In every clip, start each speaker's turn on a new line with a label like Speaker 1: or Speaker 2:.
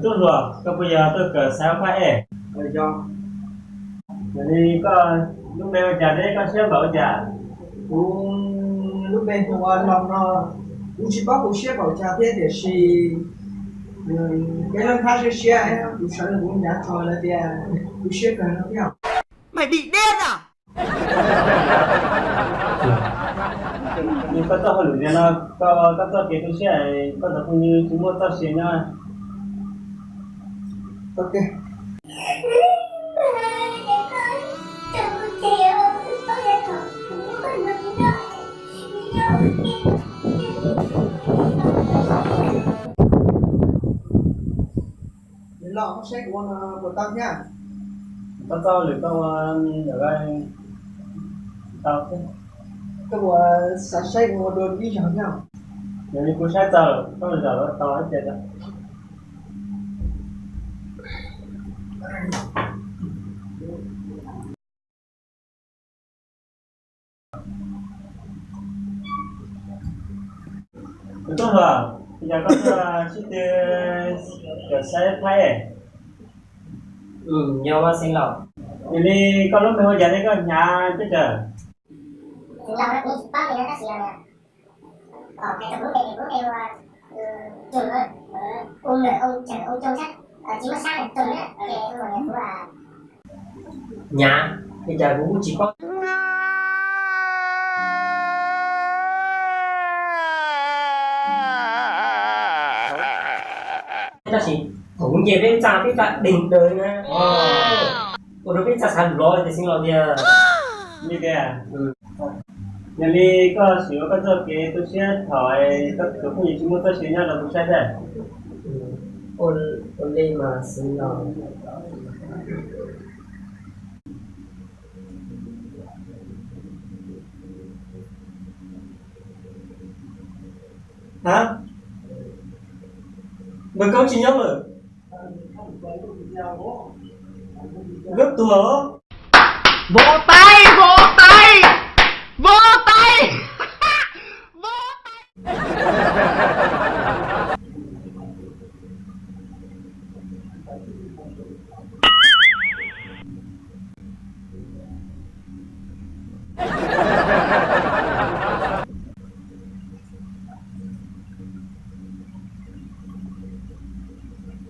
Speaker 1: Tôi rồi, có bây giờ tôi cỡ sao phải
Speaker 2: rồi cho
Speaker 1: thì có lúc đây trả đấy có xếp bảo trả
Speaker 2: lúc bên tôi lòng nó cũng chỉ có một xếp bảo trả thế để xì cái lần khác sẽ xếp cũng sợ là cũng nhát thôi là tiền cũng xếp cái nó biết không
Speaker 3: mày bị điên à?
Speaker 1: nhưng có tao hỏi được nó có tao kể tôi sẽ có tao không như chúng tao xếp nha.
Speaker 2: ok lọ nó sẽ của tao nhá
Speaker 1: Tao được tao ở đây tao thế
Speaker 2: cái của sản xuất của đồ đi chẳng nhau
Speaker 1: nếu như cô sai tao tao bây giờ tao hết chết rồi. Đúng rồi, bây giờ có chiếc cái xe thay
Speaker 4: nhiều ba sinh lòng.
Speaker 1: thì đi có lúc mình hồi giờ đấy có nhà chứ trời.
Speaker 5: Sinh lòng nó cũng bao nhiêu nó xìu nè. Còn cái bố kêu trường ơi, ông này ông chẳng ông trông chắc chỉ có sáng này tuần đấy, cái mọi người cũng là
Speaker 4: Nhà bây giờ cũng chỉ có ta chỉ cũng về bên cha biết cả đỉnh đời nè. Còn đối với cha sản rồi thì sinh lòng thì
Speaker 1: Như thế à? Nhà đi có xíu có cho cái tôi sẽ hỏi các cái không gì chúng tôi xíu nhau là tôi sẽ thế.
Speaker 4: ôn lên mà sinh lòng.
Speaker 1: Hả? Mình câu chỉ nhau rồi. Gấp tùa.
Speaker 3: Vỗ tay, vỗ tay, vỗ tay, vỗ tay.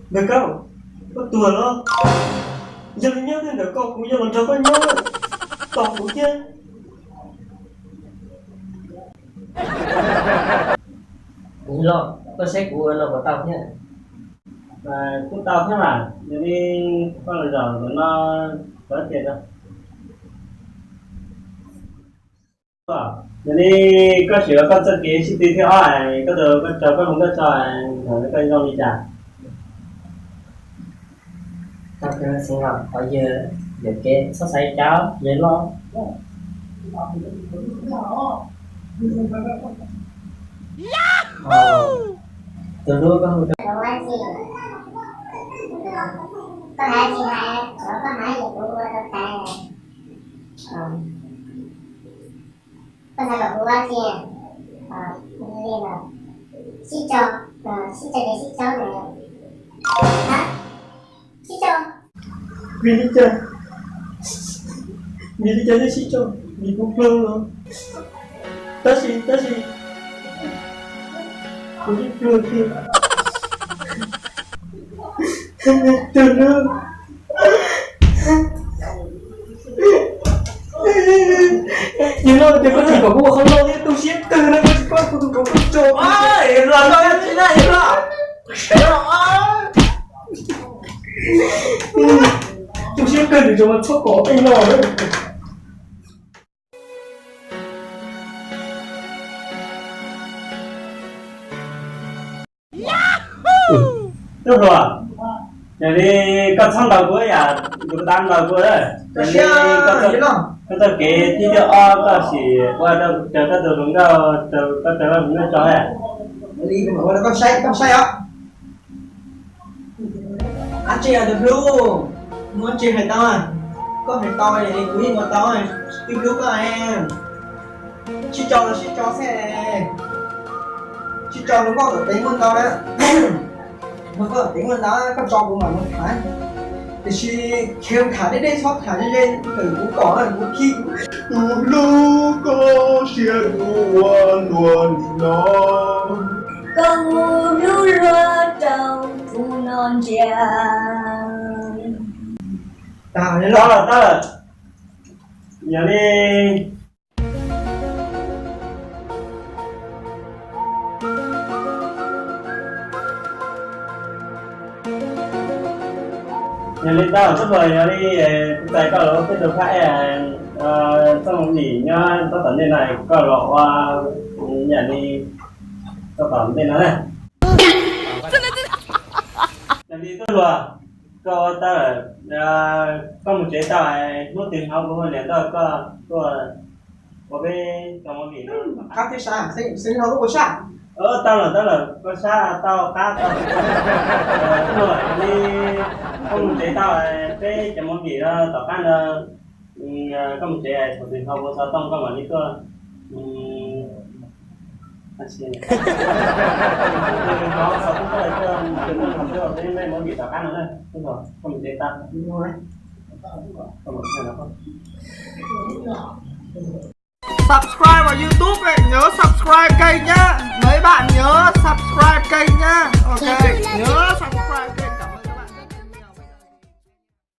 Speaker 1: Được không? Có tùa nó. Giờ mình nhớ thêm được con cũng giờ còn cho con nhớ. Còn cũng chứ.
Speaker 4: Đúng rồi, tôi sẽ của nó của tao nhé.
Speaker 1: Và chúng tao thế mà, giờ đi con là giờ nó có tiền đâu. Giờ đi có sửa con chân kế xin tí theo hỏi, có giờ con chờ con không có chờ hỏi nó cây rong đi trả.
Speaker 4: Tao cứ sinh lòng ở giờ được cái sắp xay cháu dễ lo. Từ lúc có một
Speaker 5: đồ ăn gì có hai gì hai có hai gì cũng có tay có hai là đồ ăn gì như là xí cho cái xí cho này hả xí cho
Speaker 1: Vì đi chơi nó xí cho vì cũng phương luôn. Ta xí cũng đi phương kia từ lương nhưng mà thì có chỉ có cô không lâu hết tôi siết từ nó có không trộm
Speaker 2: ơi rồi thôi chị này rồi
Speaker 1: tôi siết cần để cho nó thuốc có anh lò đấy. Được rồi. Giờ đi con xong đầu cuối à, chúng ta đầu cuối đấy. Giờ đi con cho cái tí điều o có chỉ qua đâu chờ ta từ đúng đâu chờ ta đúng đâu cho à.
Speaker 2: đi mà là con say á anh chị được luôn muốn chị hay tao à có phải tao này quý mà tao này tìm lúc à em chị cho xe chị cho nó có được tính con tao đấy không có tiếng mình đã có cho của mình phải thì khi kêu thả đến đây shop thả lên từ cũng có là cũng khi
Speaker 6: lúc có xe luôn luôn nó
Speaker 7: cầu lưu lúa trong phụ non già
Speaker 2: tao lên
Speaker 1: Đó
Speaker 2: lo
Speaker 1: là giờ đi nhà lên tao rất rồi nhà đi tại có lỗ cái đồ khai xong gì nhá tao tận đây này có lỗ nhà đi tao tận đây này nhà đi tôi rồi có tao có một chế tao muốn tìm học của mình để tao có bên trong cái gì đó
Speaker 2: khác thế sao sinh không có sao
Speaker 1: tao là có xa tao cá tao rồi đi không chế tao cái chấm món gì đó tao cá có một chế một tiền học của sao tông có mà đi cơ anh xin nó sao cũng có cái làm cho cái mấy món gì tao cá nữa đấy đúng rồi không một chế tao không một cái nào không
Speaker 3: Subscribe vào YouTube này, nhớ subscribe kênh nhá. Mấy bạn nhớ subscribe kênh nhá. Ok, nhớ subscribe.